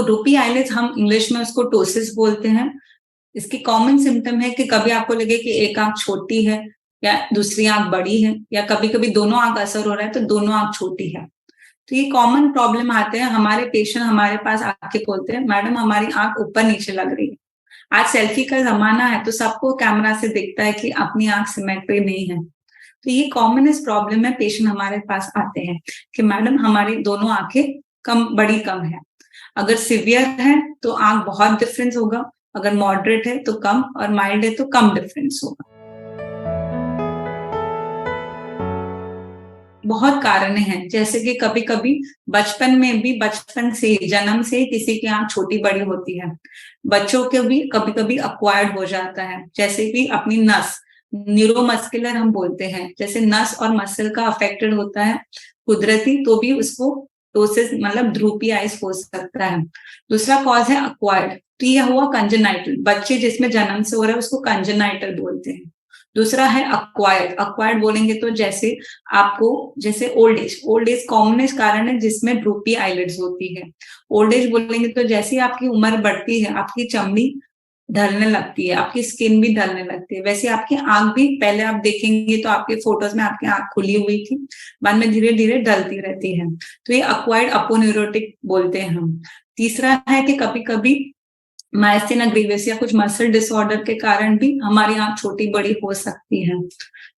Droopy eyelids हम English में उसको टोसिस बोलते हैं। इसकी कॉमन सिम्टम है कि कभी आपको लगे कि एक आंख छोटी है या दूसरी आंख बड़ी है, या कभी कभी दोनों आंख असर हो रहा है तो दोनों आंख छोटी है। तो ये कॉमन प्रॉब्लम आते हैं, हमारे पेशेंट हमारे पास आके बोलते हैं, मैडम हमारी आंख ऊपर नीचे लग रही है। आज सेल्फी का जमाना है तो सबको कैमरा से दिखता है कि अपनी आंख सिमेट्री नहीं है। तो ये कॉमनेस्ट प्रॉब्लम है, पेशेंट हमारे पास आते हैं कि मैडम हमारी दोनों आंखें कम है। अगर सिवियर है तो आंख बहुत डिफरेंस होगा, अगर मॉडरेट है तो कम, और माइल्ड है तो कम डिफरेंस होगा। बहुत कारण हैं, जैसे कि कभी कभी बचपन में भी, बचपन से जन्म से किसी की आंख छोटी बड़ी होती है। बच्चों के भी कभी कभी अक्वायर्ड हो जाता है, जैसे कि अपनी नस, न्यूरोमस्कुलर हम बोलते हैं, जैसे नस और मसल का अफेक्टेड होता है कुदरती, तो भी उसको टोसिस मतलब ध्रुपी आइज हो सकता है। दूसरा कॉज है अक्वायर्ड, तो यह हुआ कंजेनाइटल, बच्चे जिसमें जन्म से हो रहा है उसको कंजेनाइटल बोलते हैं। दूसरा है अक्वायर्ड, अक्वायर्ड बोलेंगे तो जैसे आपको, जैसे ओल्ड एज कॉमनेस्ट कारण है जिसमें ड्रूपी आईलिड्स होती है। ओल्ड एज बोलेंगे तो जैसे आपकी उम्र बढ़ती है आपकी चमड़ी ढलने लगती है, आपकी स्किन भी ढलने लगती है, वैसे आपकी आंख भी, पहले आप देखेंगे तो आपके फोटोज में आपकी आंख खुली हुई थी, बाद में धीरे धीरे ढलती रहती है। तो ये अक्वायर्ड अपोन्यूरोटिक बोलते हैं हम। तीसरा है कि कभी कभी माइस्थेनिया ग्रेविस या कुछ मसल डिसऑर्डर के कारण भी हमारी आंख छोटी बड़ी हो सकती है।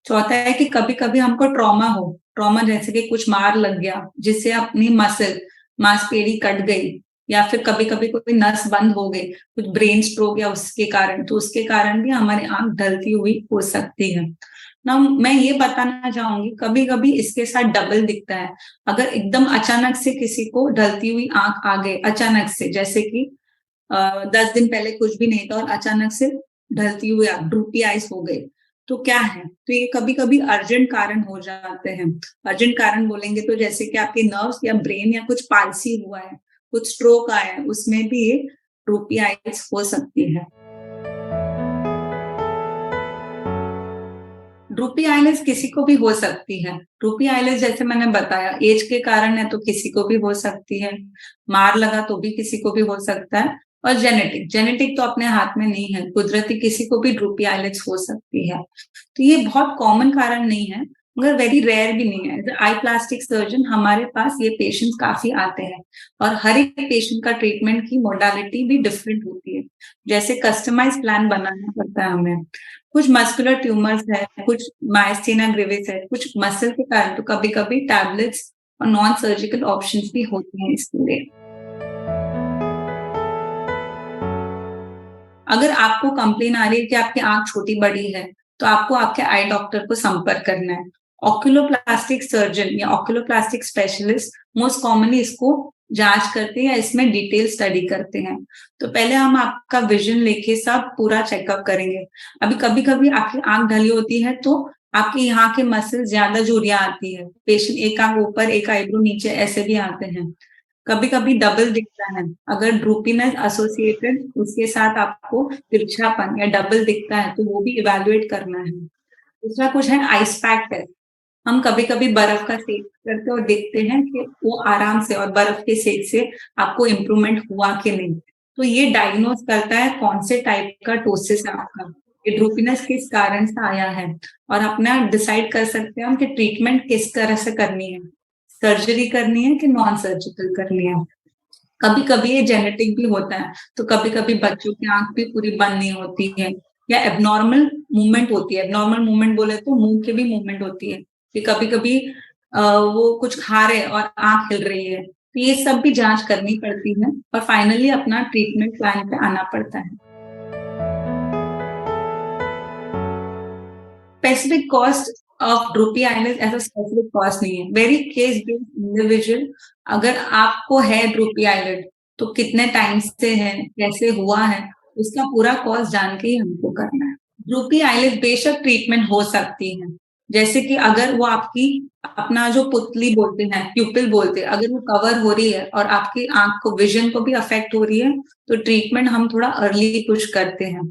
चौथा है कि कभी कभी हमको ट्रॉमा हो, ट्रॉमा जैसे कि कुछ मार लग गया जिससे अपनी मसल मांसपेशी कट गई, या फिर कभी कभी कोई नस बंद हो गई, कुछ ब्रेन स्ट्रोक या उसके कारण, तो उसके कारण भी हमारी आंख ढलती हुई हो सकती है ना। मैं ये बताना चाहूंगी, कभी कभी इसके साथ डबल दिखता है। अगर एकदम अचानक से किसी को ढलती हुई आंख आ गई, अचानक से, जैसे कि 10 दिन पहले कुछ भी नहीं था और अचानक से ढलती हुई ड्रूपी आइज हो गई, तो क्या है, तो ये कभी कभी अर्जेंट कारण हो जाते हैं। अर्जेंट कारण बोलेंगे तो जैसे कि आपके नर्व्स या ब्रेन या कुछ पालसी हुआ है, कुछ स्ट्रोक आया है, उसमें भी ये ड्रूपी आइज हो सकती है। ड्रूपी आईलिड्स किसी को भी हो सकती है। ड्रूपी आईलिड्स जैसे मैंने बताया एज के कारण है तो किसी को भी हो सकती है, मार लगा तो भी किसी को भी हो सकता है, और जेनेटिक, जेनेटिक तो अपने हाथ में नहीं है, कुदरती किसी को भी ड्रूपी आईलिड्स हो सकती है। तो ये बहुत कॉमन कारण नहीं है, मगर वेरी रेयर भी नहीं है। एज आई प्लास्टिक सर्जन हमारे पास ये पेशेंट्स काफी आते हैं, और हर एक पेशेंट का ट्रीटमेंट की मोडालिटी भी डिफरेंट होती है, जैसे कस्टमाइज प्लान बनाना पड़ता है हमें। कुछ मस्कुलर ट्यूमर्स है, कुछ माइस्थेनिया ग्रेविस है, कुछ मसल के कारण, तो कभी कभी टैबलेट्स और नॉन सर्जिकल ऑप्शंस भी होते हैं इसके लिए। अगर आपको कंप्लेन आ रही है कि आपकी आंख छोटी बड़ी है, तो आपको आपके आई डॉक्टर को संपर्क करना है। ऑक्यूलोप्लास्टिक सर्जन या ऑक्यूलोप्लास्टिक स्पेशलिस्ट मोस्ट कॉमनली इसको जांच करते हैं या इसमें डिटेल स्टडी करते हैं। तो पहले हम आपका विजन लेके सब पूरा चेकअप करेंगे। अभी कभी कभी आपकी आंख ढली होती है तो आपके यहाँ के मसल ज्यादा झुर्रियां आती है, पेशेंट एक आंख ऊपर एक आईब्रो नीचे ऐसे भी आते हैं। कभी कभी डबल दिखता है, अगर ड्रूपीनेस एसोसिएटेड उसके साथ आपको तिरछापन या डबल दिखता है तो वो भी इवेलुएट करना है। दूसरा कुछ है आइस पैक टेस्ट, हम कभी कभी बर्फ का सेक करते और देखते हैं कि वो आराम से और बर्फ के सेक से आपको इम्प्रूवमेंट हुआ कि नहीं। तो ये डायग्नोज करता है कौन से टाइप का टोसिस है आपका, ये ड्रूपीनेस किस कारण से आया है, और अपना डिसाइड कर सकते हैं हम कि ट्रीटमेंट किस तरह से करनी है, सर्जरी करनी है कि नॉन सर्जिकल करनी है। कभी कभी ये जेनेटिक भी होता है, तो कभी कभी बच्चों की आंख भी पूरी बंद नहीं होती है, या एबनॉर्मल मूवमेंट होती है। एबनॉर्मल मूवमेंट बोले तो मुंह की भी मूवमेंट होती है कि कभी कभी वो कुछ खा रहे हैं और आंख हिल रही है, तो ये सब भी जांच करनी पड़ती है और फाइनली अपना ट्रीटमेंट प्लान पे आना पड़ता है। Specific cost of droopy eyelid ऐसा स्पेसिफिक कॉस्ट नहीं है, वेरी केस बेस्ड इंडिविजुअल। अगर आपको है ड्रूपी आईलिड तो कितने टाइम से है, कैसे हुआ है, उसका पूरा कॉस्ट जान के ही हमको करना है। ड्रूपी आईलिड बेशक ट्रीटमेंट हो सकती है, जैसे कि अगर वो आपकी अपना जो पुतली बोलते हैं, प्यूपिल बोलते हैं, अगर वो कवर हो रही है और आपकी आंख को, विजन को भी अफेक्ट हो रही है, तो ट्रीटमेंट हम थोड़ा अर्ली पुश करते हैं।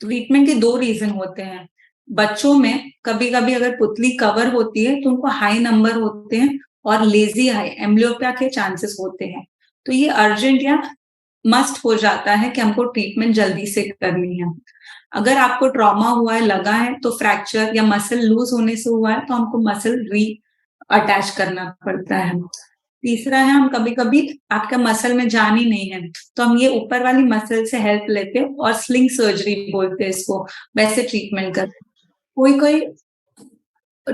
ट्रीटमेंट के दो रीजन होते हैं। बच्चों में कभी कभी अगर पुतली कवर होती है तो उनको हाई नंबर होते हैं और लेजी आई एम्ब्लियोपिया के चांसेस होते हैं, तो ये अर्जेंट या मस्ट हो जाता है कि हमको ट्रीटमेंट जल्दी से करनी है। अगर आपको ट्रॉमा हुआ है, लगा है, तो फ्रैक्चर या मसल लूज होने से हुआ है तो हमको मसल री अटैच करना पड़ता है। तीसरा है, हम कभी-कभी आपका मसल में जान ही नहीं है, तो हम ये ऊपर वाली मसल से हेल्प लेते हैं और स्लिंग सर्जरी बोलते हैं इसको, वैसे ट्रीटमेंट करते हैं। कोई-कोई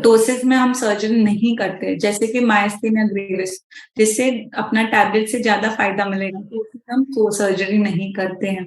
डोसेज़ में हम सर्जरी नहीं करते, जैसे कि मायस्थीनिया ग्रेविस, जिससे अपना टैबलेट से ज़्यादा फ़ायदा मिलेगा, तो उसमें हम तो सर्जरी नहीं करते हैं।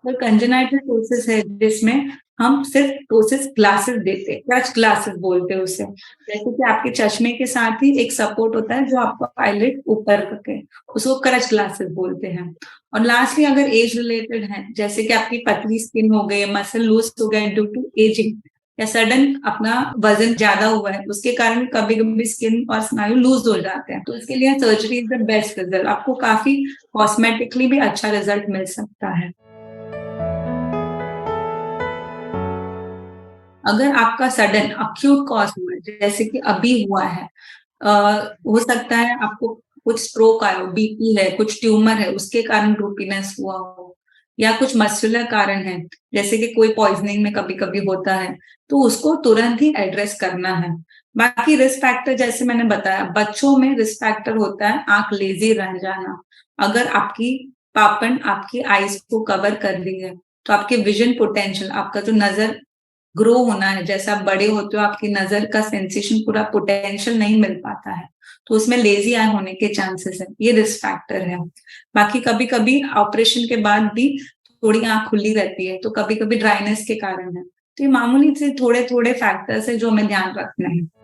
और कंजेनाइटल टोसिस है, जिसमें हम सिर्फ टोसिस ग्लासेस देते हैं, क्रच ग्लासेस बोलते हैं उसे। जैसे कि आपके चश्मे के साथ ही एक सपोर्ट होता है जो आपको आईलिड ऊपर रखे, उसको क्रच ग्लासेस बोलते हैं। और लास्टली अगर एज रिलेटेड है, जैसे कि आपकी पतली स्किन हो गई, मसल लूज हो गए ड्यू टू एजिंग, या सडन अपना वजन ज्यादा हुआ है, उसके कारण कभी कभी स्किन और स्नायु लूज हो जाते हैं, तो इसके लिए surgery is the best result. आपको काफी कॉस्मेटिकली भी अच्छा रिजल्ट मिल सकता है। अगर आपका सडन अक्यूट कॉज हुआ है, जैसे कि अभी हुआ है, हो सकता है आपको कुछ स्ट्रोक आया हो, बीपी है, कुछ ट्यूमर है, उसके कारण ड्रूपीनेस हुआ हो, या कुछ मस्कुलर कारण है, जैसे कि कोई पॉइजनिंग में कभी-कभी होता है, तो उसको तुरंत ही एड्रेस करना है। बाकी रिस्क फैक्टर जैसे मैंने बताया, बच्चों में रिस्क फैक्टर होता है आँख लेज़ी रह जाना। अगर आपकी पापन आपकी आईज़ को कवर कर रही है, तो आपके विज़न पोटेंशियल, आपका जो नज़र ग्रो होना है, जैसे आप बड़े होते हो आपकी नजर का सेंसेशन पूरा पोटेंशियल नहीं मिल पाता है, तो उसमें लेजी आई होने के चांसेस है, ये रिस्क फैक्टर है। बाकी कभी कभी ऑपरेशन के बाद भी थोड़ी आंख खुली रहती है, तो कभी कभी ड्राइनेस के कारण है, तो ये मामूली से थोड़े थोड़े फैक्टर्स है जो हमें ध्यान रखना है।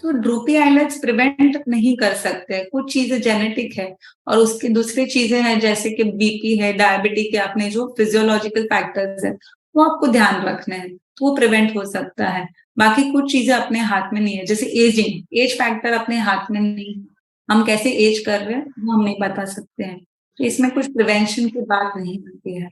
तो ड्रूपी आईलिड्स प्रिवेंट नहीं कर सकते, कुछ चीजें जेनेटिक है और उसकी दूसरी चीजें हैं, जैसे कि बीपी है, डायबिटिक है, अपने जो फिजियोलॉजिकल फैक्टर्स है वो आपको ध्यान रखना है, तो वो प्रिवेंट हो सकता है। बाकी कुछ चीजें अपने हाथ में नहीं है, जैसे एजिंग, एज फैक्टर अपने हाथ में नहीं है, हम कैसे एज कर रहे हैं वो हम नहीं बता सकते हैं, तो इसमें कुछ प्रिवेंशन की बात नहीं होती है।